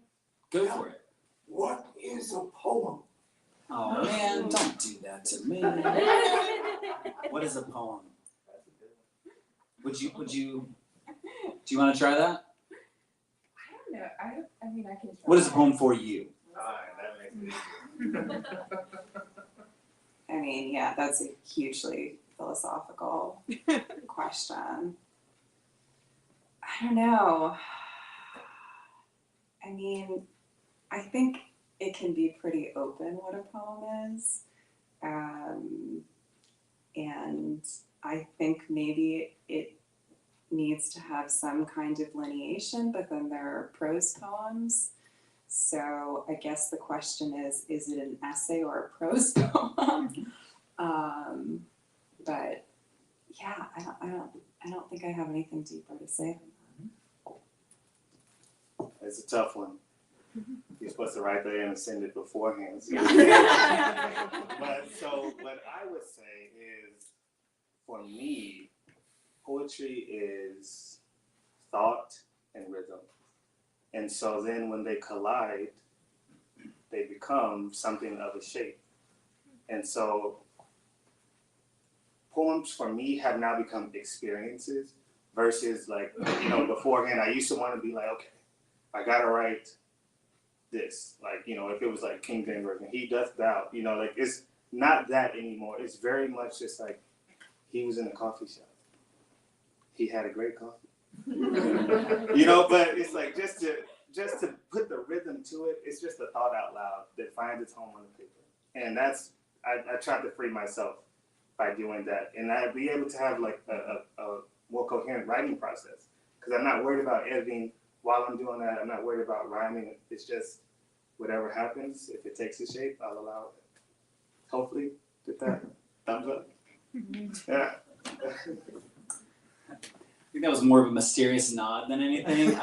Go for it. What is a poem? Oh man, don't do that to me. What is a poem? Do you want to try that? I don't know. I mean, I can try. What is a poem for you? That makes it. I mean, yeah, that's a hugely philosophical question. I don't know. I mean, I think it can be pretty open what a poem is. And I think maybe it needs to have some kind of lineation, but then there are prose poems. So I guess the question is it an essay or a prose poem? But yeah, I don't think I have anything deeper to say. It's a tough one. You're supposed to write that in and send it beforehand. So. But so what I would say is, for me, poetry is thought and rhythm. And so then when they collide, they become something of a shape. And so poems for me have now become experiences versus like, beforehand I used to want to be like, okay, I gotta write this. Like, if it was like King James Version, he doth thou, like it's not that anymore. It's very much just like he was in a coffee shop. He had a great coffee. But it's like just to put the rhythm to it, it's just a thought out loud that finds its home on the paper. And that's I tried to free myself by doing that. And I'd be able to have like a more coherent writing process. Because I'm not worried about editing while I'm doing that. I'm not worried about rhyming. It's just whatever happens, if it takes a shape, I'll allow it. Hopefully, get that thumbs up. Yeah. I think that was more of a mysterious nod than anything.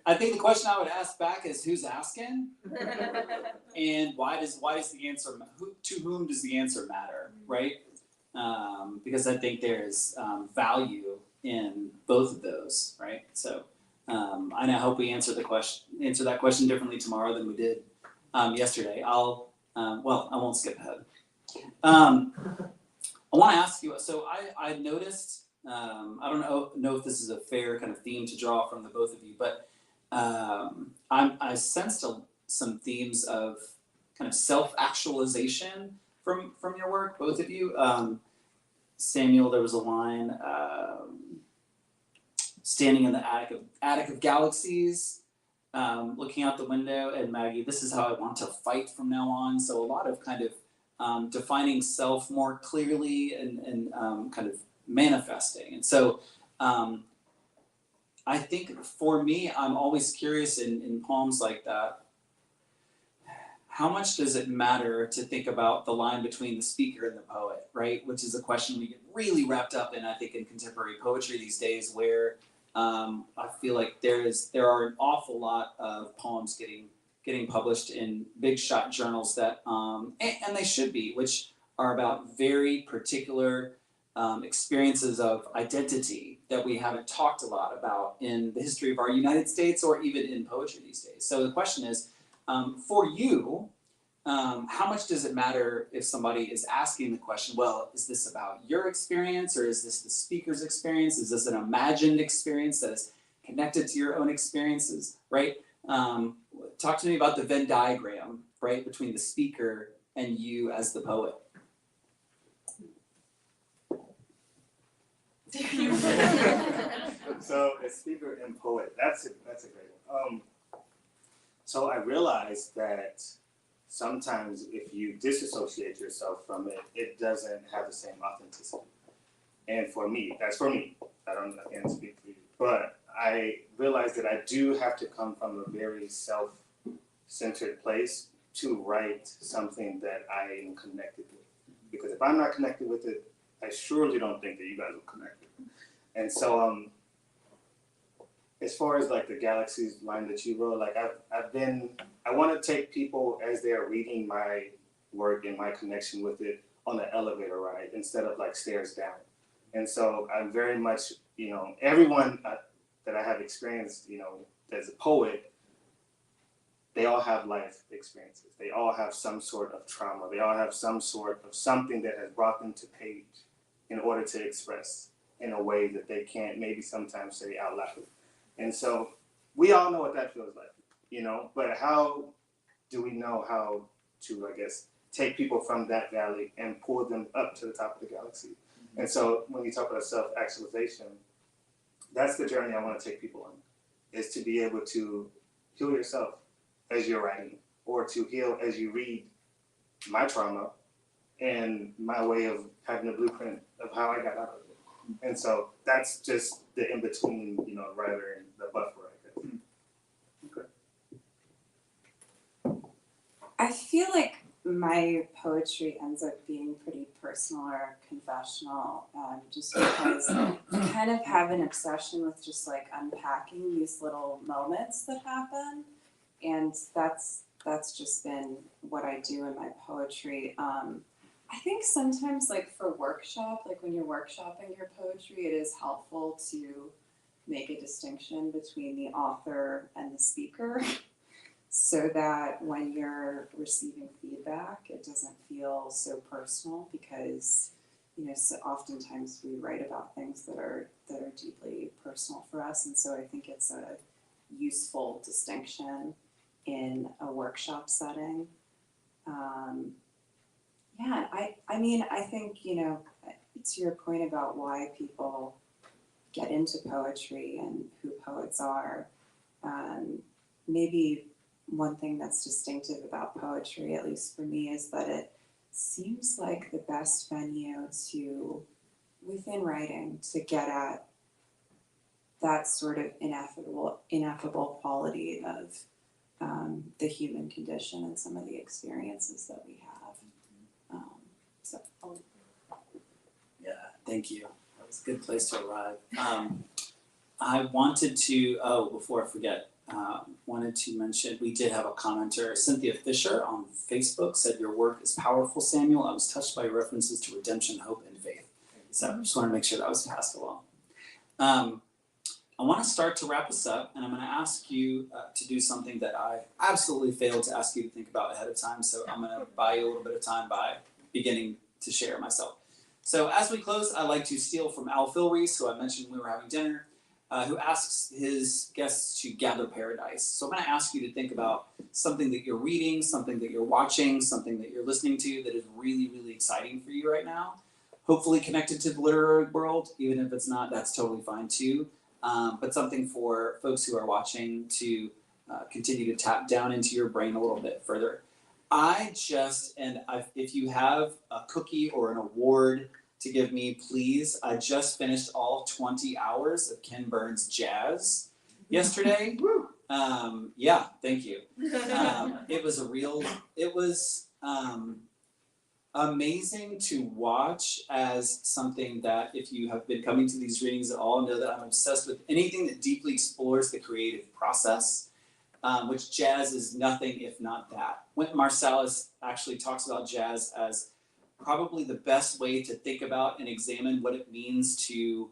I think the question I would ask back is who's asking, and why does the answer to whom does the answer matter, right? Because I think there's value in both of those, right? So I now hope we answer that question differently tomorrow than we did yesterday. I won't skip ahead. I want to ask you. So I noticed. I don't know if this is a fair kind of theme to draw from the both of you, but I sensed some themes of kind of self-actualization from your work, both of you. Samuel, there was a line, standing in the attic of galaxies, looking out the window, and Maggie, this is how I want to fight from now on. So a lot of kind of defining self more clearly and kind of manifesting. And so I think for me, I'm always curious in poems like that, how much does it matter to think about the line between the speaker and the poet, right? Which is a question we get really wrapped up in, I think, in contemporary poetry these days, where I feel like there are an awful lot of poems getting published in big shot journals that, and they should be, which are about very particular experiences of identity that we haven't talked a lot about in the history of our United States or even in poetry these days. So the question is, for you, how much does it matter if somebody is asking the question, well, is this about your experience or is this the speaker's experience? Is this an imagined experience that is connected to your own experiences, right? Talk to me about the Venn diagram, right, between the speaker and you as the poet. So a speaker and poet, that's a great one. So I realized that sometimes if you disassociate yourself from it, it doesn't have the same authenticity. And for me, that's for me. I can't speak for you, but I realized that I do have to come from a very self-centered place to write something that I am connected with. Because if I'm not connected with it, I surely don't think that you guys will connect with it. And so, as far as like the galaxies line that you wrote, like I want to take people as they're reading my work and my connection with it on an elevator ride instead of like stairs down. And so I'm very much, everyone that I have experienced, as a poet, they all have life experiences. They all have some sort of trauma. They all have some sort of something that has brought them to page in order to express in a way that they can't maybe sometimes say out loud. And so we all know what that feels like, but how do we know how to, I guess, take people from that valley and pull them up to the top of the galaxy? And so when you talk about self-actualization, that's the journey I want to take people on, is to be able to heal yourself as you're writing, or to heal as you read my trauma and my way of having a blueprint of how I got out of it. And so that's just the in-between, writer and the buffer, I guess. Okay. I feel like my poetry ends up being pretty personal or confessional, just because I kind of have an obsession with just like unpacking these little moments that happen, and that's just been what I do in my poetry. I think sometimes, like for workshop, like when you're workshopping your poetry, it is helpful to make a distinction between the author and the speaker. So that when you're receiving feedback, it doesn't feel so personal, because so oftentimes we write about things that are deeply personal for us, and so I think it's a useful distinction in a workshop setting. I think to your point about why people get into poetry and who poets are, maybe one thing that's distinctive about poetry, at least for me, is that it seems like the best venue within writing, to get at that sort of ineffable quality of the human condition and some of the experiences that we have. Yeah, thank you. That was a good place to arrive. I wanted to, before I forget, wanted to mention, we did have a commenter, Cynthia Fisher on Facebook, said your work is powerful, Samuel. I was touched by your references to redemption, hope, and faith. So I just want to make sure that was passed along. I want to start to wrap us up, and I'm going to ask you to do something that I absolutely failed to ask you to think about ahead of time, so I'm going to buy you a little bit of time by beginning to share myself. So as we close, I like to steal from Al Philreese, who I mentioned when we were having dinner, who asks his guests to gather paradise. So I'm going to ask you to think about something that you're reading, something that you're watching, something that you're listening to that is really, really exciting for you right now. Hopefully connected to the literary world. Even if it's not, that's totally fine too. But something for folks who are watching to continue to tap down into your brain a little bit further. If you have a cookie or an award to give me, please, I just finished all 20 hours of Ken Burns' Jazz yesterday. Yeah, thank you. It was amazing to watch, as something that, if you have been coming to these readings at all, know that I'm obsessed with anything that deeply explores the creative process, which jazz is nothing if not that. Wynton Marsalis actually talks about jazz as probably the best way to think about and examine what it means to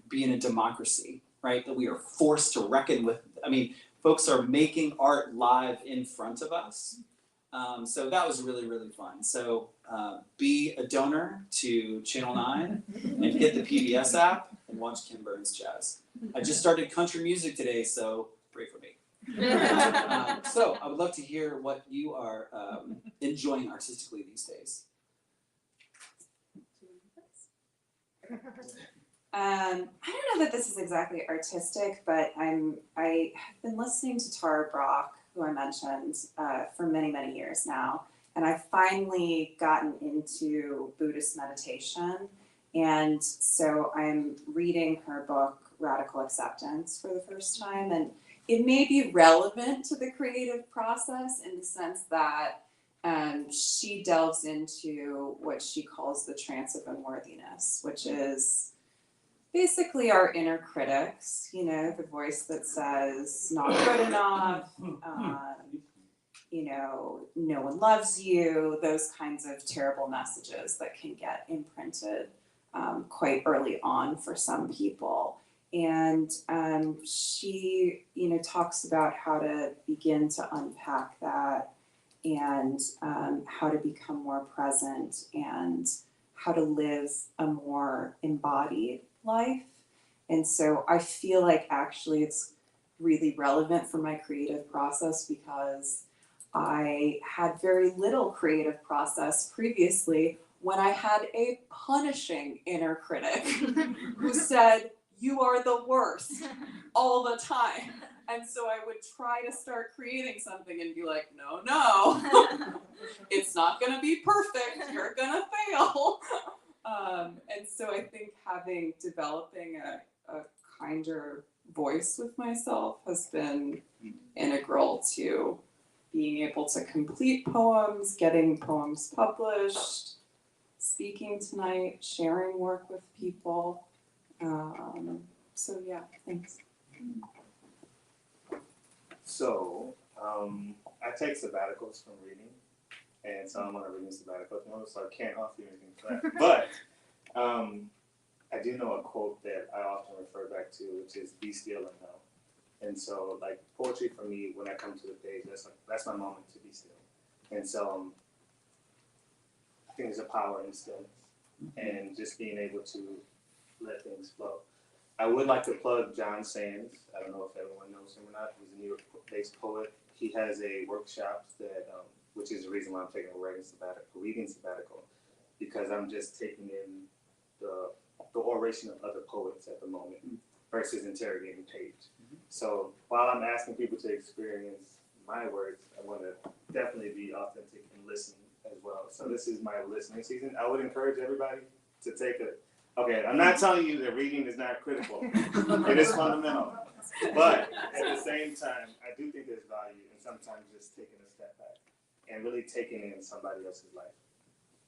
be in a democracy, right? That we are forced to reckon with. I mean, folks are making art live in front of us. So that was really, really fun. So be a donor to Channel 9 and get the PBS app and watch Ken Burns' Jazz. I just started country music today, so pray for me. So I would love to hear what you are enjoying artistically these days. I don't know that this is exactly artistic, but I have been listening to Tara Brach, who I mentioned, for many, many years now. And I've finally gotten into Buddhist meditation. And so I'm reading her book, Radical Acceptance, for the first time. And it may be relevant to the creative process in the sense that she delves into what she calls the trance of unworthiness, which is basically our inner critics, you know, the voice that says not good enough, you know, no one loves you, those kinds of terrible messages that can get imprinted quite early on for some people. And she, you know, talks about how to begin to unpack that and how to become more present and how to live a more embodied life. And so I feel like actually it's really relevant for my creative process because I had very little creative process previously when I had a punishing inner critic who said, "You are the worst," all the time. And so I would try to start creating something and be like, no, it's not gonna be perfect, you're gonna fail. And so I think developing a kinder voice with myself has been integral to being able to complete poems, getting poems published, speaking tonight, sharing work with people. So yeah, thanks. So, I take sabbaticals from reading, and so I'm on a reading sabbatical at the moment, so I can't offer you anything for that. But I do know a quote that I often refer back to, which is "Be still and know." And so, like poetry for me, when I come to the page, that's my moment to be still. And so, I think there's a power in stillness, and just being able to let things flow. I would like to plug John Sands. I don't know if everyone knows him or not. He's a New York-based poet. He has a workshop that, which is the reason why I'm taking a reading sabbatical, because I'm just taking in the oration of other poets at the moment versus interrogating page. So while I'm asking people to experience my words, I want to definitely be authentic and listen as well. So this is my listening season. I would encourage everybody to take okay, I'm not telling you that reading is not critical. It is fundamental. But at the same time, I do think there's value in sometimes just taking a step back and really taking in somebody else's life.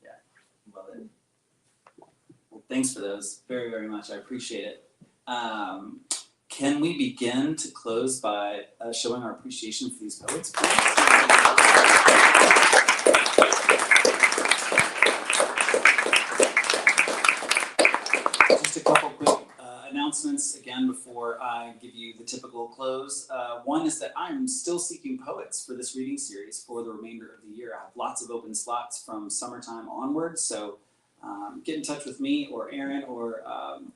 Yeah, love it. Well, thanks for those very, very much. I appreciate it. Can we begin to close by showing our appreciation for these poets, please? Just a couple quick announcements again before I give you the typical close. One is that I'm still seeking poets for this reading series for the remainder of the year. I have lots of open slots from summertime onwards, so get in touch with me or Aaron or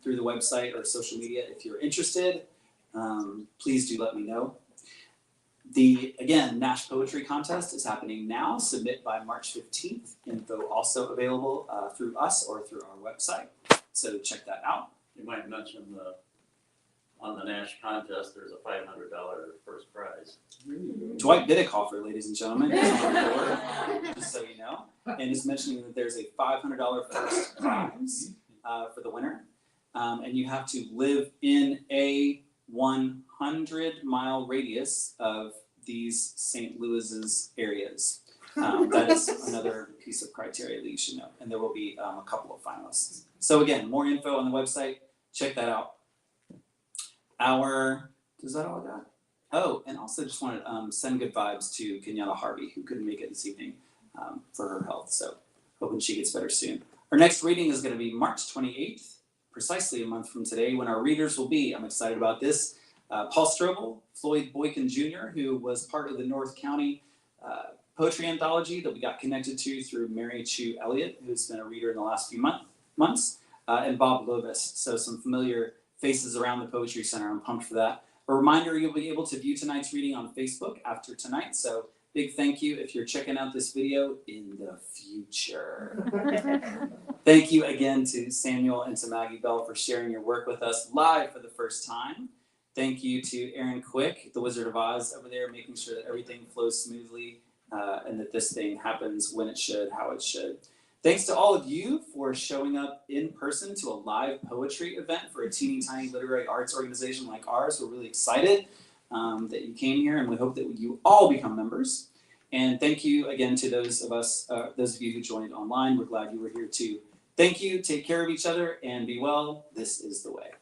through the website or social media if you're interested. Please do let me know. The, again, Nash Poetry Contest is happening now. Submit by March 15th. Info also available through us or through our website. So check that out. You might mention on the Nash contest, there's a $500 first prize. Dwight Biddicoffer, ladies and gentlemen, is on the board, just so you know, and is mentioning that there's a $500 first prize for the winner, and you have to live in a 100-mile radius of these St. Louis's areas. That is another piece of criteria that you should know, and there will be a couple of finalists. So again, more info on the website. Check that out. Is that all I got? Oh, and also just want to send good vibes to Kenytha Harvey, who couldn't make it this evening for her health. So hoping she gets better soon. Our next reading is going to be March 28th, precisely a month from today, when our readers will be, I'm excited about this, Paul Strobel, Floyd Boykin Jr., who was part of the North County Poetry Anthology that we got connected to through Mary Chu Elliott, who's been a reader in the last few months, and Bob Lovis. So some familiar faces around the Poetry Center. I'm pumped for that. A reminder, you'll be able to view tonight's reading on Facebook after tonight, so big thank you if you're checking out this video in the future. Thank you again to Samuel and to Maggie Bell for sharing your work with us live for the first time. Thank you to Aaron Quick, the Wizard of Oz over there, making sure that everything flows smoothly and that this thing happens when it should, how it should. Thanks to all of you for showing up in person to a live poetry event for a teeny tiny literary arts organization like ours. We're really excited that you came here, and we hope that you all become members. And thank you again to those of you who joined online. We're glad you were here too. Thank you, take care of each other, and be well. This is the way.